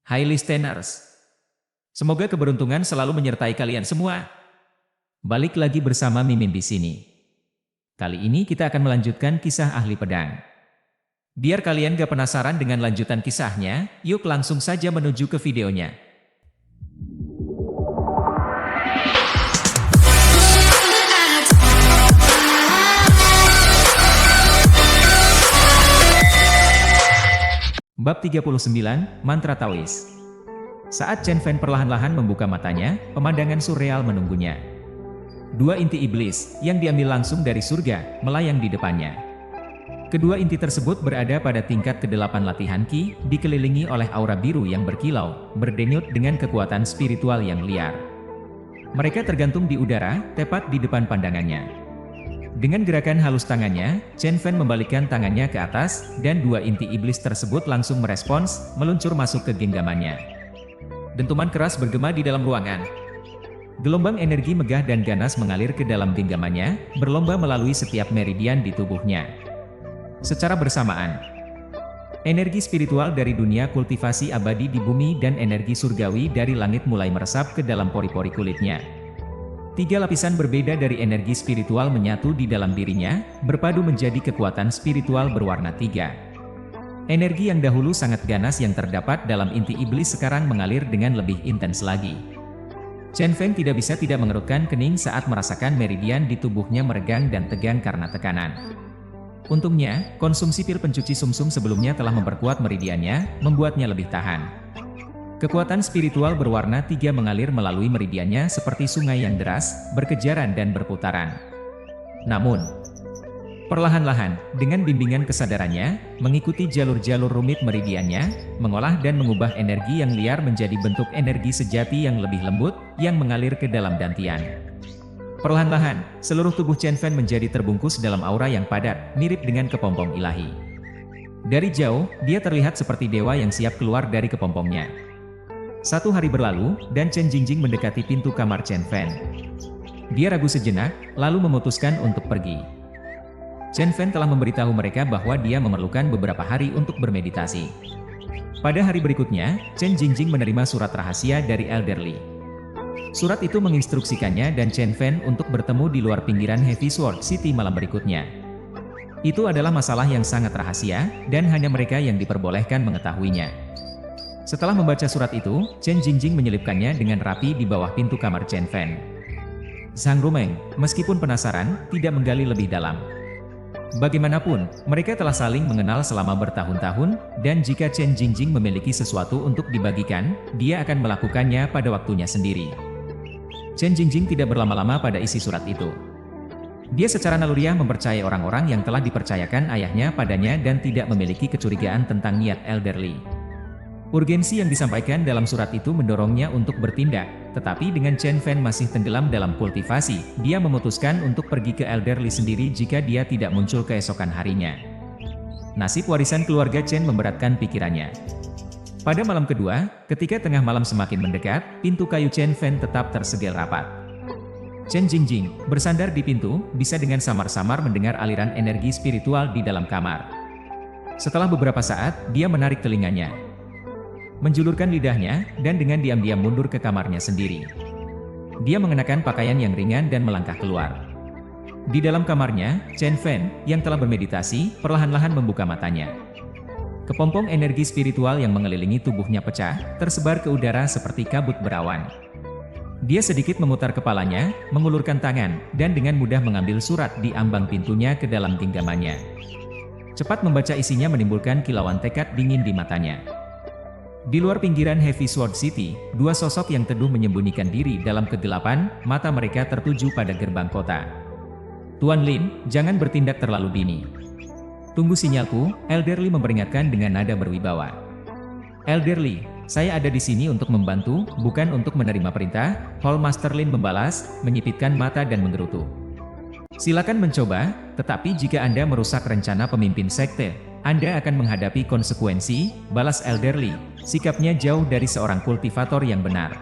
Hai listeners, semoga keberuntungan selalu menyertai kalian semua. Balik lagi bersama Mimin di sini. Kali ini kita akan melanjutkan kisah ahli pedang. Biar kalian gak penasaran dengan lanjutan kisahnya, yuk langsung saja menuju ke videonya. Bab 39, Mantra Taois. Saat Chen Fan perlahan-lahan membuka matanya, pemandangan surreal menunggunya. Dua inti iblis, yang diambil langsung dari surga, melayang di depannya. Kedua inti tersebut berada pada tingkat ke-8 latihan Qi, dikelilingi oleh aura biru yang berkilau, berdenyut dengan kekuatan spiritual yang liar. Mereka tergantung di udara, tepat di depan pandangannya. Dengan gerakan halus tangannya, Chen Fan membalikkan tangannya ke atas, dan dua inti iblis tersebut langsung merespons, meluncur masuk ke genggamannya. Dentuman keras bergema di dalam ruangan. Gelombang energi megah dan ganas mengalir ke dalam genggamannya, berlomba melalui setiap meridian di tubuhnya. Secara bersamaan, energi spiritual dari dunia kultivasi abadi di bumi dan energi surgawi dari langit mulai meresap ke dalam pori-pori kulitnya. Tiga lapisan berbeda dari energi spiritual menyatu di dalam dirinya, berpadu menjadi kekuatan spiritual berwarna tiga. Energi yang dahulu sangat ganas yang terdapat dalam inti iblis sekarang mengalir dengan lebih intens lagi. Chen Fan tidak bisa tidak mengerutkan kening saat merasakan meridian di tubuhnya meregang dan tegang karena tekanan. Untungnya, konsumsi pil pencuci sumsum sebelumnya telah memperkuat meridiannya, membuatnya lebih tahan. Kekuatan spiritual berwarna tiga mengalir melalui meridiannya seperti sungai yang deras, berkejaran dan berputaran. Namun, perlahan-lahan, dengan bimbingan kesadarannya, mengikuti jalur-jalur rumit meridiannya, mengolah dan mengubah energi yang liar menjadi bentuk energi sejati yang lebih lembut, yang mengalir ke dalam dantian. Perlahan-lahan, seluruh tubuh Chen Fan menjadi terbungkus dalam aura yang padat, mirip dengan kepompong ilahi. Dari jauh, dia terlihat seperti dewa yang siap keluar dari kepompongnya. Satu hari berlalu, dan Chen Jingjing mendekati pintu kamar Chen Fan. Dia ragu sejenak, lalu memutuskan untuk pergi. Chen Fan telah memberitahu mereka bahwa dia memerlukan beberapa hari untuk bermeditasi. Pada hari berikutnya, Chen Jingjing menerima surat rahasia dari Elderly. Surat itu menginstruksikannya dan Chen Fan untuk bertemu di luar pinggiran Heavy Sword City malam berikutnya. Itu adalah masalah yang sangat rahasia, dan hanya mereka yang diperbolehkan mengetahuinya. Setelah membaca surat itu, Chen Jingjing menyelipkannya dengan rapi di bawah pintu kamar Chen Fan. Sang Rumeng, meskipun penasaran, tidak menggali lebih dalam. Bagaimanapun, mereka telah saling mengenal selama bertahun-tahun, dan jika Chen Jingjing memiliki sesuatu untuk dibagikan, dia akan melakukannya pada waktunya sendiri. Chen Jingjing tidak berlama-lama pada isi surat itu. Dia secara naluriah mempercayai orang-orang yang telah dipercayakan ayahnya padanya dan tidak memiliki kecurigaan tentang niat Elderly. Urgensi yang disampaikan dalam surat itu mendorongnya untuk bertindak, tetapi dengan Chen Fan masih tenggelam dalam kultivasi, dia memutuskan untuk pergi ke Elderly sendiri jika dia tidak muncul keesokan harinya. Nasib warisan keluarga Chen memberatkan pikirannya. Pada malam kedua, ketika tengah malam semakin mendekat, pintu kayu Chen Fan tetap tersegel rapat. Chen Jingjing, bersandar di pintu, bisa dengan samar-samar mendengar aliran energi spiritual di dalam kamar. Setelah beberapa saat, dia menarik telinganya, menjulurkan lidahnya, dan dengan diam-diam mundur ke kamarnya sendiri. Dia mengenakan pakaian yang ringan dan melangkah keluar. Di dalam kamarnya, Chen Fan, yang telah bermeditasi, perlahan-lahan membuka matanya. Kepompong energi spiritual yang mengelilingi tubuhnya pecah, tersebar ke udara seperti kabut berawan. Dia sedikit memutar kepalanya, mengulurkan tangan, dan dengan mudah mengambil surat di ambang pintunya ke dalam genggamannya. Cepat membaca isinya menimbulkan kilauan tekad dingin di matanya. Di luar pinggiran Heavy Sword City, dua sosok yang teduh menyembunyikan diri dalam kegelapan, mata mereka tertuju pada gerbang kota. Tuan Lin, jangan bertindak terlalu dini. Tunggu sinyalku, Elderly memperingatkan dengan nada berwibawa. Elderly, saya ada di sini untuk membantu, bukan untuk menerima perintah, Hall Master Lin membalas, menyipitkan mata dan menggerutu. Silakan mencoba, tetapi jika Anda merusak rencana pemimpin sekte, Anda akan menghadapi konsekuensi, balas Elderly, sikapnya jauh dari seorang kultivator yang benar.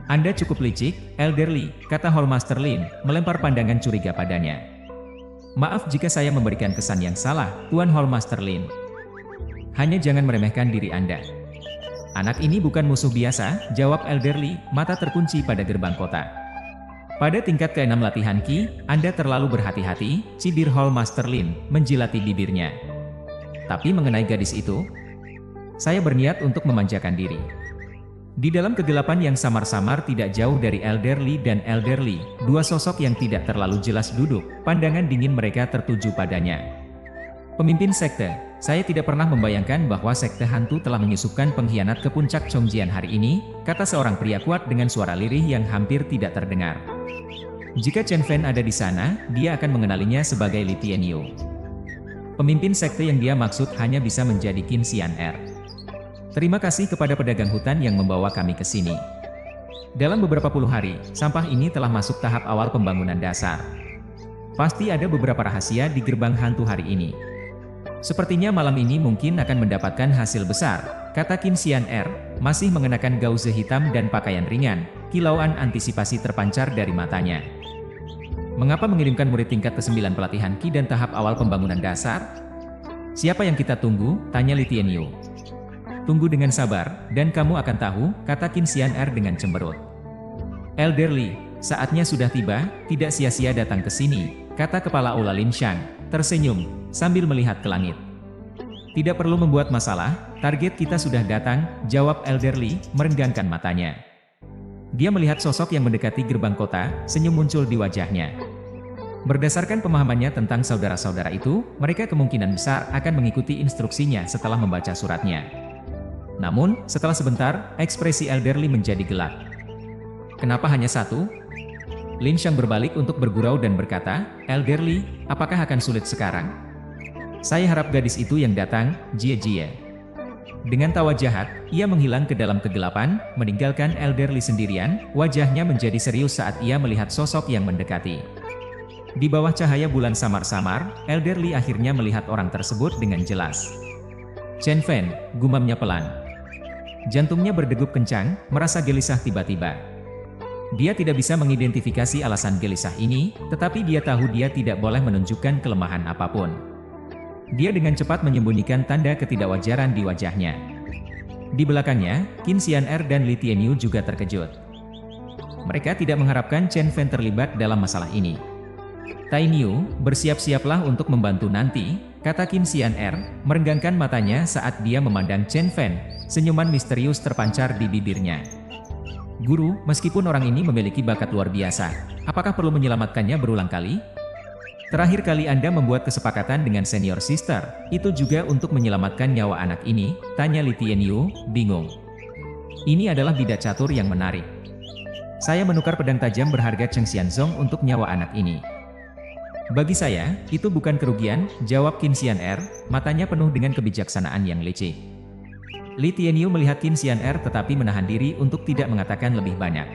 Anda cukup licik, Elderly, kata Hall Master Lin, melempar pandangan curiga padanya. Maaf jika saya memberikan kesan yang salah, Tuan Hall Master Lin. Hanya jangan meremehkan diri Anda. Anak ini bukan musuh biasa, jawab Elderly, mata terkunci pada gerbang kota. Pada tingkat ke-6 latihan Ki, Anda terlalu berhati-hati, cibir Hall Master Lin, menjilati bibirnya. Tapi mengenai gadis itu, saya berniat untuk memanjakan diri. Di dalam kegelapan yang samar-samar tidak jauh dari Elderly dan Elderly, dua sosok yang tidak terlalu jelas duduk, pandangan dingin mereka tertuju padanya. Pemimpin sekte, saya tidak pernah membayangkan bahwa sekte hantu telah menyusupkan pengkhianat ke puncak Chongjian hari ini, kata seorang pria kuat dengan suara lirih yang hampir tidak terdengar. Jika Chen Fan ada di sana, dia akan mengenalinya sebagai Li Tianyu. Pemimpin sekte yang dia maksud hanya bisa menjadi Qin Xian'er. Terima kasih kepada pedagang hutan yang membawa kami ke sini. Dalam beberapa puluh hari, sampah ini telah masuk tahap awal pembangunan dasar. Pasti ada beberapa rahasia di gerbang hantu hari ini. Sepertinya malam ini mungkin akan mendapatkan hasil besar, kata Qin Xian'er, masih mengenakan gauze hitam dan pakaian ringan, kilauan antisipasi terpancar dari matanya. Mengapa mengirimkan murid tingkat ke-9 pelatihan Qi dan tahap awal pembangunan dasar? Siapa yang kita tunggu? Tanya Li Tianyu. Tunggu dengan sabar, dan kamu akan tahu, kata Qin Xian'er dengan cemberut. Elderly, saatnya sudah tiba, tidak sia-sia datang ke sini, kata kepala Aula Lin Shang, tersenyum, sambil melihat ke langit. Tidak perlu membuat masalah, target kita sudah datang, jawab Elderly, merenggangkan matanya. Dia melihat sosok yang mendekati gerbang kota, senyum muncul di wajahnya. Berdasarkan pemahamannya tentang saudara-saudara itu, mereka kemungkinan besar akan mengikuti instruksinya setelah membaca suratnya. Namun, setelah sebentar, ekspresi Elderly menjadi gelap. Kenapa hanya satu? Lin Shang berbalik untuk bergurau dan berkata, Elderly, apakah akan sulit sekarang? Saya harap gadis itu yang datang, Jie. Dengan tawa jahat, ia menghilang ke dalam kegelapan, meninggalkan Elderly sendirian, wajahnya menjadi serius saat ia melihat sosok yang mendekati. Di bawah cahaya bulan samar-samar, Elderly akhirnya melihat orang tersebut dengan jelas. Chen Fan, gumamnya pelan. Jantungnya berdegup kencang, merasa gelisah tiba-tiba. Dia tidak bisa mengidentifikasi alasan gelisah ini, tetapi dia tahu dia tidak boleh menunjukkan kelemahan apapun. Dia dengan cepat menyembunyikan tanda ketidakwajaran di wajahnya. Di belakangnya, Qin Xian'er dan Li Tianyu juga terkejut. Mereka tidak mengharapkan Chen Fan terlibat dalam masalah ini. Tainyu, bersiap-siaplah untuk membantu nanti, kata Qin Xian'er, merenggangkan matanya saat dia memandang Chen Fan. Senyuman misterius terpancar di bibirnya. Guru, meskipun orang ini memiliki bakat luar biasa, apakah perlu menyelamatkannya berulang kali? Terakhir kali Anda membuat kesepakatan dengan senior sister, itu juga untuk menyelamatkan nyawa anak ini, tanya Li Tianyu, bingung. Ini adalah bidak catur yang menarik. Saya menukar pedang tajam berharga Cheng Xianzong untuk nyawa anak ini. Bagi saya, itu bukan kerugian, jawab Qin Xian'er, matanya penuh dengan kebijaksanaan yang licik. Li Tianyu melihat Qin Xian'er tetapi menahan diri untuk tidak mengatakan lebih banyak.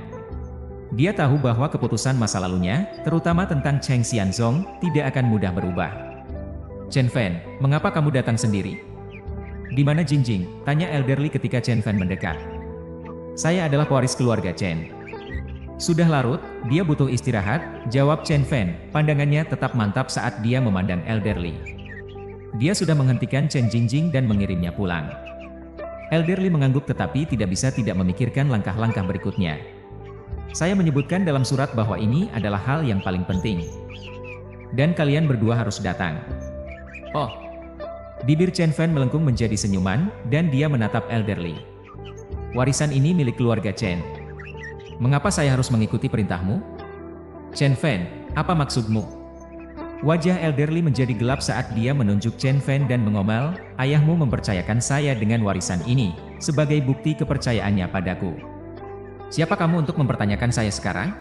Dia tahu bahwa keputusan masa lalunya, terutama tentang Cheng Xianzong, tidak akan mudah berubah. Chen Fan, mengapa kamu datang sendiri? Di mana Jingjing? Tanya Elderly ketika Chen Fan mendekat. Saya adalah pewaris keluarga Chen. Sudah larut, dia butuh istirahat, jawab Chen Fan, pandangannya tetap mantap saat dia memandang Elderly. Dia sudah menghentikan Chen Jingjing dan mengirimnya pulang. Elderly mengangguk tetapi tidak bisa tidak memikirkan langkah-langkah berikutnya. Saya menyebutkan dalam surat bahwa ini adalah hal yang paling penting. Dan kalian berdua harus datang. Oh. Bibir Chen Fan melengkung menjadi senyuman, dan dia menatap Elderly. Warisan ini milik keluarga Chen. Mengapa saya harus mengikuti perintahmu? Chen Fan, apa maksudmu? Wajah Elderly menjadi gelap saat dia menunjuk Chen Fan dan mengomel, ayahmu mempercayakan saya dengan warisan ini, sebagai bukti kepercayaannya padaku. Siapa kamu untuk mempertanyakan saya sekarang?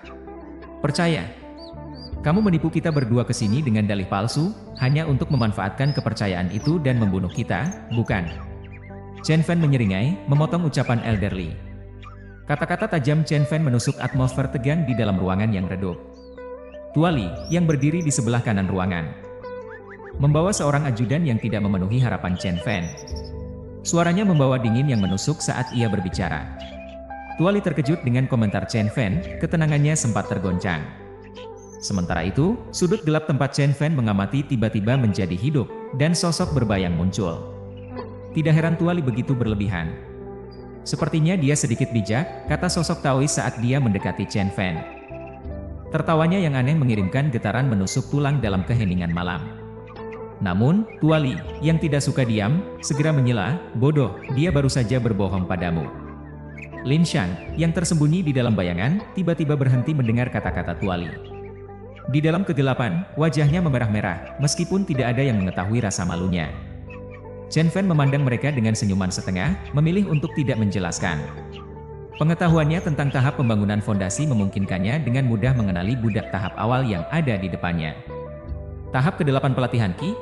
Percaya. Kamu menipu kita berdua ke sini dengan dalih palsu, hanya untuk memanfaatkan kepercayaan itu dan membunuh kita, bukan? Chen Fan menyeringai, memotong ucapan Elderly. Kata-kata tajam Chen Fan menusuk atmosfer tegang di dalam ruangan yang redup. Tuali, yang berdiri di sebelah kanan ruangan, membawa seorang ajudan yang tidak memenuhi harapan Chen Fan. Suaranya membawa dingin yang menusuk saat ia berbicara. Tuali terkejut dengan komentar Chen Fan, ketenangannya sempat tergoncang. Sementara itu, sudut gelap tempat Chen Fan mengamati tiba-tiba menjadi hidup, dan sosok berbayang muncul. Tidak heran Tuali begitu berlebihan. Sepertinya dia sedikit bijak, kata sosok Taois saat dia mendekati Chen Fan. Tertawanya yang aneh mengirimkan getaran menusuk tulang dalam keheningan malam. Namun, Tuali, yang tidak suka diam, segera menyela, bodoh, dia baru saja berbohong padamu. Lin Shan, yang tersembunyi di dalam bayangan, tiba-tiba berhenti mendengar kata-kata Tuali. Di dalam kegelapan, wajahnya memerah-merah, meskipun tidak ada yang mengetahui rasa malunya. Chen Fan memandang mereka dengan senyuman setengah, memilih untuk tidak menjelaskan. Pengetahuannya tentang tahap pembangunan fondasi memungkinkannya dengan mudah mengenali budak tahap awal yang ada di depannya. Tahap ke-8 pelatihan Qi?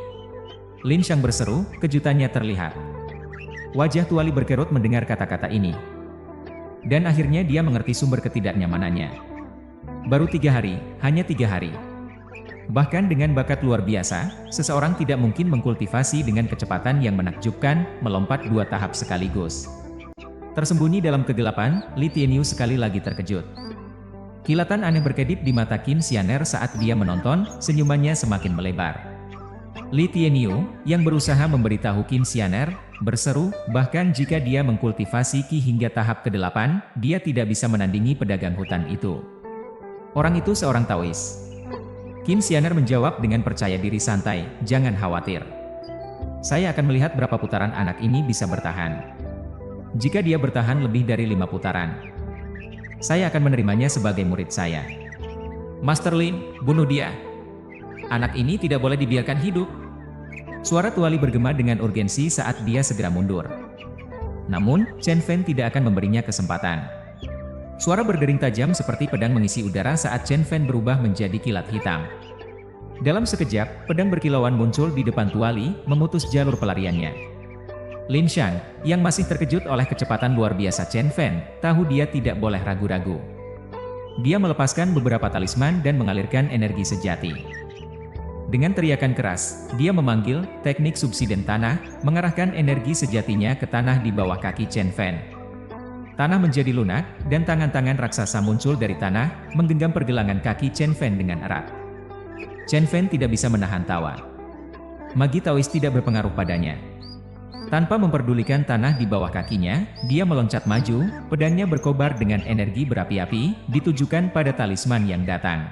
Lin Shang berseru, kejutannya terlihat. Wajah Tuali berkerut mendengar kata-kata ini. Dan akhirnya dia mengerti sumber ketidaknyamanannya. Baru 3 hari, hanya 3 hari. Bahkan dengan bakat luar biasa, seseorang tidak mungkin mengkultivasi dengan kecepatan yang menakjubkan, melompat 2 tahap sekaligus. Tersembunyi dalam kegelapan, Li Tianyu sekali lagi terkejut. Kilatan aneh berkedip di mata Qin Xianer saat dia menonton, senyumannya semakin melebar. Li Tianyu, yang berusaha memberitahu Qin Xianer, berseru, bahkan jika dia mengkultivasi Qi hingga tahap ke-8, dia tidak bisa menandingi pedagang hutan itu. Orang itu seorang Taois. Qin Xianer menjawab dengan percaya diri santai, jangan khawatir. Saya akan melihat berapa putaran anak ini bisa bertahan. Jika dia bertahan lebih dari 5 putaran, saya akan menerimanya sebagai murid saya. Master Lin, bunuh dia. Anak ini tidak boleh dibiarkan hidup. Suara Tuali bergema dengan urgensi saat dia segera mundur. Namun, Chen Fan tidak akan memberinya kesempatan. Suara berdering tajam seperti pedang mengisi udara saat Chen Fan berubah menjadi kilat hitam. Dalam sekejap, pedang berkilauan muncul di depan Tuali, memutus jalur pelariannya. Lin Shang, yang masih terkejut oleh kecepatan luar biasa Chen Fan, tahu dia tidak boleh ragu-ragu. Dia melepaskan beberapa talisman dan mengalirkan energi sejati. Dengan teriakan keras, dia memanggil teknik subsiden tanah, mengarahkan energi sejatinya ke tanah di bawah kaki Chen Fan. Tanah menjadi lunak, dan tangan-tangan raksasa muncul dari tanah, menggenggam pergelangan kaki Chen Fan dengan erat. Chen Fan tidak bisa menahan tawa. Magi Taois tidak berpengaruh padanya. Tanpa memperdulikan tanah di bawah kakinya, dia meloncat maju, pedangnya berkobar dengan energi berapi-api, ditujukan pada talisman yang datang.